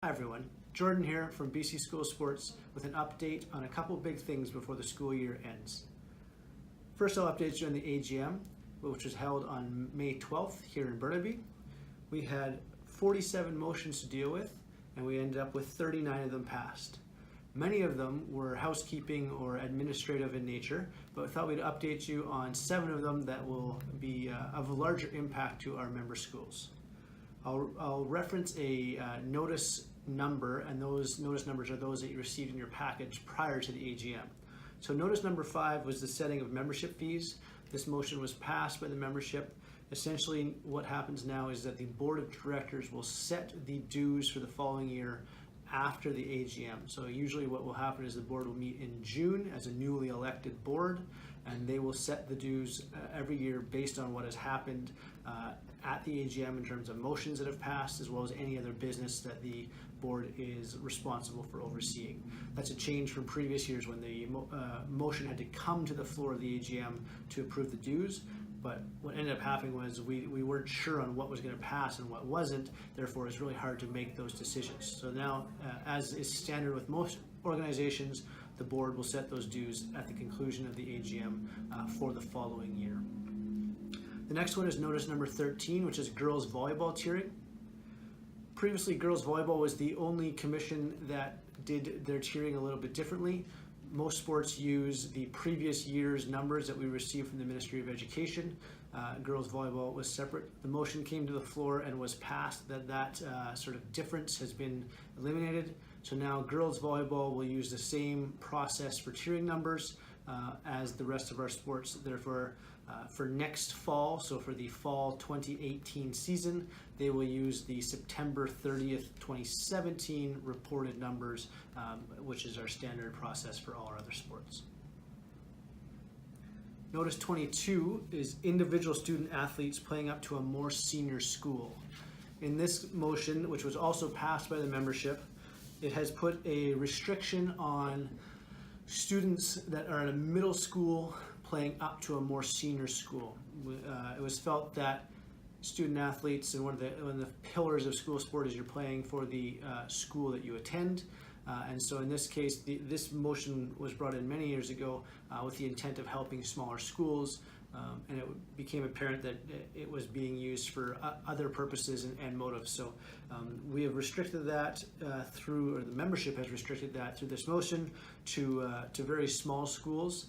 Hi everyone, Jordan here from BC School Sports with an update on a couple big things before the school year ends. First, I'll update you on the AGM, which was held on May 12th here in Burnaby. We had 47 motions to deal with, and we ended up with 39 of them passed. Many of them were housekeeping or administrative in nature, but I thought we'd update you on 7 of them that will be of a larger impact to our member schools. I'll reference a notice number, and those notice numbers are those that you received in your package prior to the AGM. So notice number 5 was the setting of membership fees. This motion was passed by the membership. Essentially what happens now is that the board of directors will set the dues for the following year after the AGM. So usually what will happen is the board will meet in June as a newly elected board, and they will set the dues every year based on what has happened at the AGM in terms of motions that have passed, as well as any other business that the board is responsible for overseeing. That's a change from previous years when the motion had to come to the floor of the AGM to approve the dues. But what ended up happening was we weren't sure on what was going to pass and what wasn't, therefore it's really hard to make those decisions. So now, as is standard with most organizations, the board will set those dues at the conclusion of the AGM for the following year. The next one is notice number 13, which is girls volleyball tiering. Previously, girls volleyball was the only commission that did their tiering a little bit differently. Most sports use the previous year's numbers that we received from the Ministry of Education. Girls volleyball was separate. The motion came to the floor and was passed that sort of difference has been eliminated. So now girls volleyball will use the same process for tiering numbers as the rest of our sports. Therefore, for next fall, so for the fall 2018 season, they will use the September 30th, 2017 reported numbers, which is our standard process for all our other sports. Notice 22 is individual student athletes playing up to a more senior school. In this motion, which was also passed by the membership, it has put a restriction on students that are in a middle school playing up to a more senior school. It was felt that student athletes, and one of the pillars of school sport is you're playing for the school that you attend. And so in this case, this motion was brought in many years ago with the intent of helping smaller schools, and it became apparent that it was being used for other purposes and motives. So we have restricted that through, or the membership has restricted that through this motion to very small schools,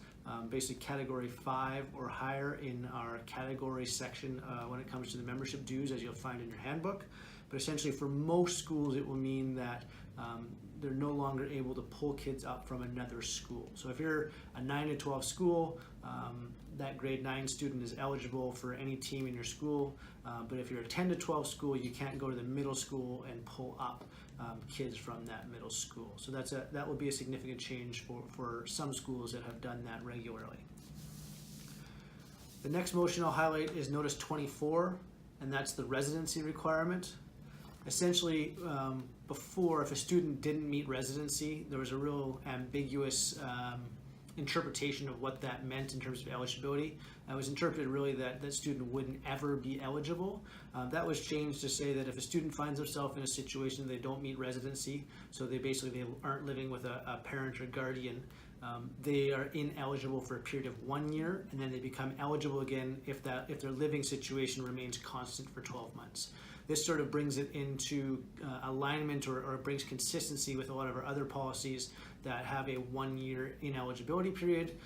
basically category 5 or higher in our category section when it comes to the membership dues, as you'll find in your handbook. But essentially for most schools, it will mean that they're no longer able to pull kids up from another school. So if you're a 9 to 12 school, that grade 9 student is eligible for any team in your school. But if you're a 10 to 12 school, you can't go to the middle school and pull up kids from that middle school. So that will be a significant change for some schools that have done that regularly. The next motion I'll highlight is notice 24, and that's the residency requirement. Essentially, before, if a student didn't meet residency, there was a real ambiguous interpretation of what that meant in terms of eligibility. It was interpreted really that that student wouldn't ever be eligible. That was changed to say that if a student finds themselves in a situation they don't meet residency, so they aren't living with a parent or guardian, they are ineligible for a period of 1 year, and then they become eligible again if their living situation remains constant for 12 months. This sort of brings it into alignment or brings consistency with a lot of our other policies that have a 1-year ineligibility period,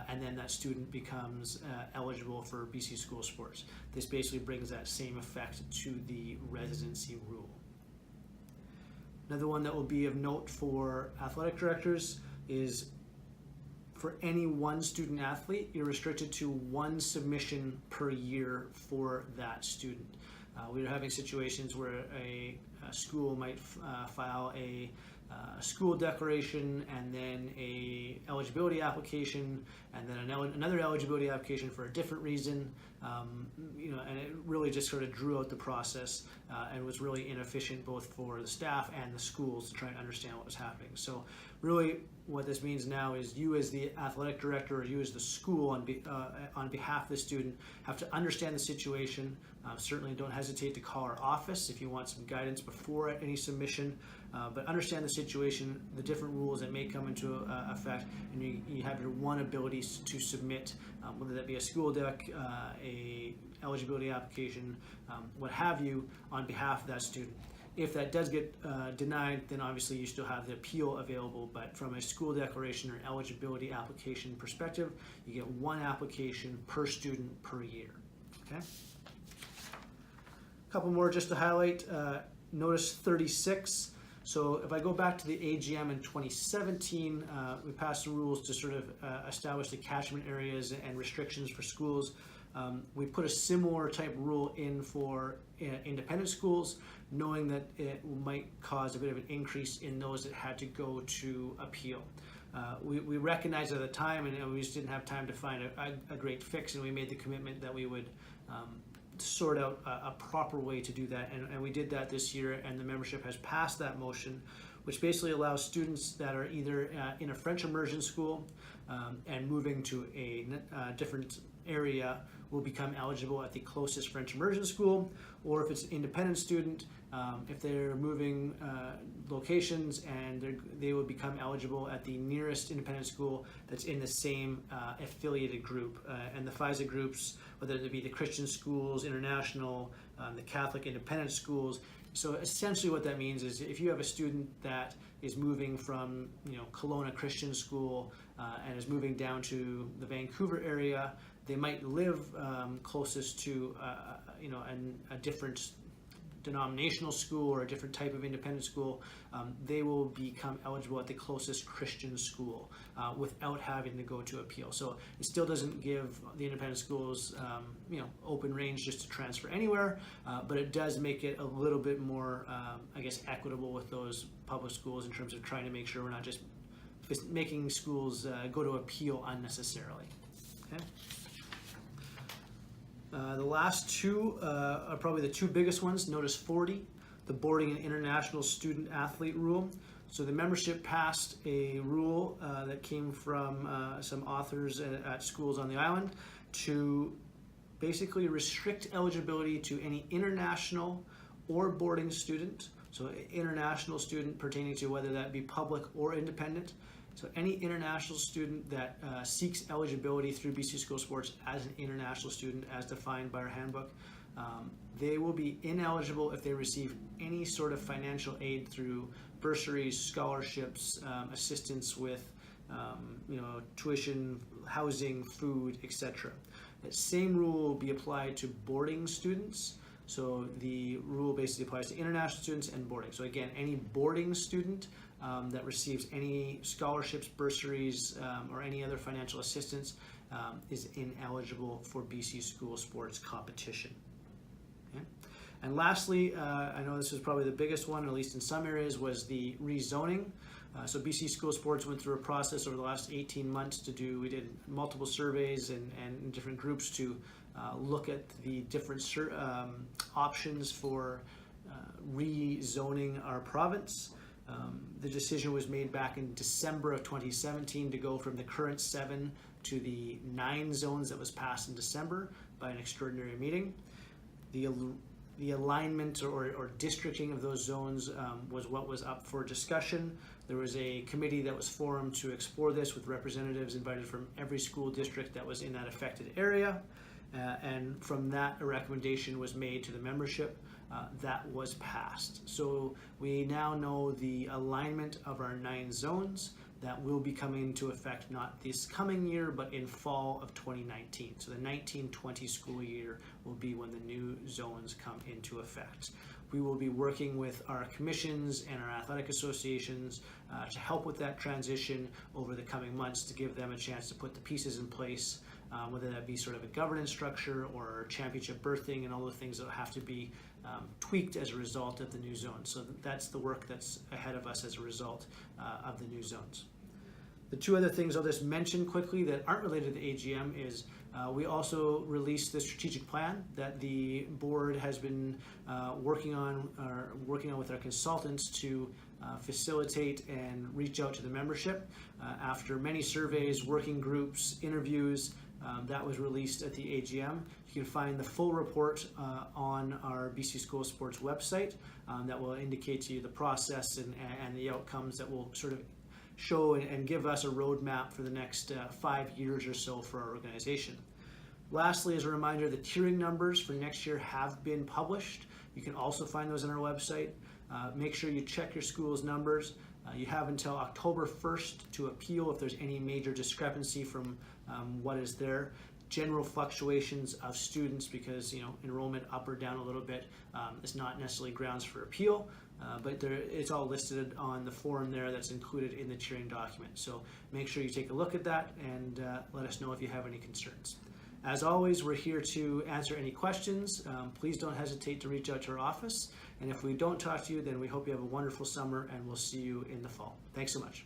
and then that student becomes eligible for BC School Sports. This basically brings that same effect to the residency rule. Another one that will be of note for athletic directors is for any one student athlete, you're restricted to 1 submission per year for that student. We're having situations where a school might file a school declaration and then a eligibility application and then another eligibility application for a different reason. and it really just sort of drew out the process and was really inefficient both for the staff and the schools to try and understand what was happening. So really what this means now is you as the athletic director or you as the school on behalf of the student have to understand the situation. Certainly don't hesitate to call our office if you want some guidance before any submission, but understand the situation, the different rules that may come into effect, and you have your one ability to submit, whether that be a school deck, a eligibility application, what have you, on behalf of that student. If that does get denied, then obviously you still have the appeal available, but from a school declaration or eligibility application perspective, you get one application per student per year. Okay? A couple more just to highlight. Notice 36. So if I go back to the AGM in 2017, we passed some rules to sort of establish the catchment areas and restrictions for schools. We put a similar type rule in for independent schools, knowing that it might cause a bit of an increase in those that had to go to appeal. We recognized at the time, and we just didn't have time to find a great fix, and we made the commitment that we would sort out a proper way to do that, and we did that this year, and the membership has passed that motion, which basically allows students that are either in a French immersion school and moving to a different area will become eligible at the closest French immersion school, or if it's an independent student, if they're moving locations, and they would become eligible at the nearest independent school that's in the same affiliated group. And the FISA groups, whether it be the Christian schools, international, the Catholic independent schools. So essentially what that means is if you have a student that is moving from Kelowna Christian School and is moving down to the Vancouver area, they might live closest to a different denominational school or a different type of independent school. They will become eligible at the closest Christian school without having to go to appeal. So it still doesn't give the independent schools open range just to transfer anywhere, but it does make it a little bit more equitable with those public schools in terms of trying to make sure we're not just making schools go to appeal unnecessarily. Okay. The last two are probably the two biggest ones. Notice 40, the boarding and international student athlete rule. So the membership passed a rule that came from some authors at schools on the island to basically restrict eligibility to any international or boarding student. So international student pertaining to whether that be public or independent. So any international student that seeks eligibility through BC School Sports as an international student as defined by our handbook, they will be ineligible if they receive any sort of financial aid through bursaries, scholarships, assistance with tuition, housing, food, etc. That same rule will be applied to boarding students. So the rule basically applies to international students and boarding. So again, any boarding student that receives any scholarships, bursaries, or any other financial assistance is ineligible for BC School Sports competition. Okay? And lastly, I know this is probably the biggest one, at least in some areas, was the rezoning. So BC School Sports went through a process over the last 18 months we did multiple surveys and different groups to look at the different options for rezoning our province. The decision was made back in December of 2017 to go from the current 7 to the 9 zones that was passed in December by an extraordinary meeting. The alignment or districting of those zones was what was up for discussion. There was a committee that was formed to explore this with representatives invited from every school district that was in that affected area. And from that, a recommendation was made to the membership that was passed. So we now know the alignment of our 9 zones that will be coming into effect not this coming year, but in fall of 2019. So the 19-20 school year will be when the new zones come into effect. We will be working with our commissions and our athletic associations to help with that transition over the coming months to give them a chance to put the pieces in place, whether that be sort of a governance structure or championship berthing and all the things that have to be tweaked as a result of the new zones. So that's the work that's ahead of us as a result of the new zones. The two other things I'll just mention quickly that aren't related to the AGM is We also released the strategic plan that the board has been working on with our consultants to facilitate and reach out to the membership. After many surveys, working groups, interviews, that was released at the AGM. You can find the full report on our BC School Sports website that will indicate to you the process and the outcomes that will sort of show and give us a roadmap for the next 5 years or so for our organization. Lastly, as a reminder, the tiering numbers for next year have been published. You can also find those on our website. Make sure you check your school's numbers. You have until October 1st to appeal if there's any major discrepancy from what is there. General fluctuations of students, because enrollment up or down a little bit is not necessarily grounds for appeal, but it's all listed on the form there that's included in the tiering document. So make sure you take a look at that and let us know if you have any concerns. As always, we're here to answer any questions. Please don't hesitate to reach out to our office. And if we don't talk to you, then we hope you have a wonderful summer, and we'll see you in the fall. Thanks so much.